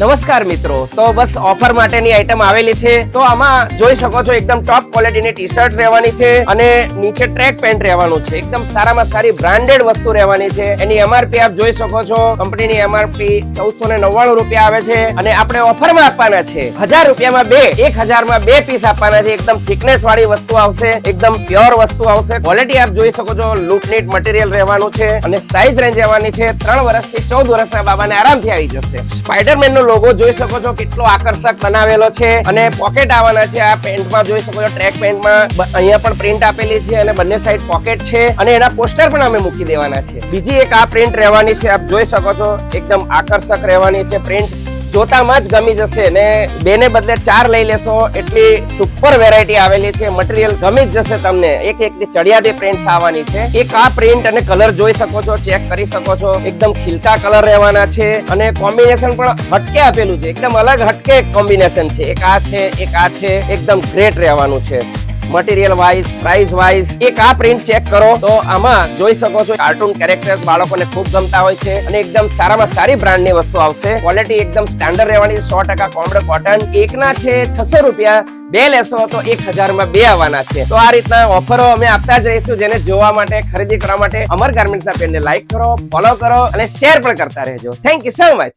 નમસ્કાર મિત્રો, તો બસ ઓફર માટેની આઈટમ આવેલી છે. તો આમાં જોઈ શકો છો એકદમ ટોપ ક્વોલિટીની ટી શર્ટ રહેવાની છે અને નીચે ટ્રેક પેન્ટ રહેવાનું છે. એકદમ સારામાં સારી બ્રાન્ડેડ વસ્તુ રહેવાની છે. એની એમઆરપી આપ જોઈ શકો છો. કંપનીની એમઆરપી 1499 રૂપિયા આવે છે અને આપણે ઓફરમાં આપવાના છે 1000 રૂપિયામાં બે, 1000 માં બે પીસ આપવાના છે. એકદમ થિકનેસ વાળી વસ્તુ આવશે, એકદમ પ્યોર વસ્તુ આવશે. ક્વોલિટી આપ જોઈ શકો છો, લૂક નીટ મટીરિયલ રહેવાનું છે અને સાઈઝ રેન્જ રહેવાની છે 3 વર્ષથી 14 વર્ષના બાબાને આરામથી આવી જશે. સ્પાઈડરમેન નો લોગો જોઈ શકો છો, કેટલો આકર્ષક બનાવેલો છે અને પોકેટ આવવાના છે. આ પેન્ટમાં જોઈ શકો છો, ટ્રેક પેન્ટમાં અહીંયા પણ પ્રિન્ટ આપેલી છે અને બંને સાઈડ પોકેટ છે અને એના પોસ્ટર પણ અમે મૂકી દેવાના છે. બીજી એક આ પ્રિન્ટ રહેવાની છે, આપ જોઈ શકો છો, એકદમ આકર્ષક રહેવાની છે. પ્રિન્ટ જોતામાં જ ગમી જશે ને બે ને બદલે 4 લઈ લેશો એટલી સુપર વેરાયટી આવેલી છે. મટીરિયલ ગમી જ જશે તમને. એક એક ચડિયાતી પ્રિન્ટ આવવાની છે. એક આ પ્રિન્ટ અને કલર જોઈ શકો છો, ચેક કરી શકો છો. એકદમ ખીલતા કલર રહેવાના છે અને કોમ્બિનેશન પણ હટકે આપેલું છે. એકદમ અલગ હટકે કોમ્બિનેશન છે. એક આ છે, એક આ છે. એકદમ ગ્રેટ રહેવાનું છે. Material wise, price wise. એક આ પ્રિન્ટ ચેક કરો તો આમાં જોઈ શકો છો કાર્ટૂન કેરેક્ટર્સ બાળકોને ખૂબ ગમતા હોય છે અને એકદમ સારામાં સારી બ્રાન્ડની વસ્તુ આવશે. ક્વોલિટી એકદમ સ્ટાન્ડર્ડ રહેવાની, 100% કોમ્બડ કોટન. એકના છે 600 રૂપિયા, બે લેશો તો 1000 માં બે આવવાના છે. તો આ રીતના ઓફરો અમે આપતા જ રહીશું. જેને જોવા માટે, ખરીદી કરવા માટે અમર ગાર્મેન્ટ્સના પેજને લાઈક કરો, ફોલો કરો અને શેર પણ કરતા રહેજો. Thank you so much.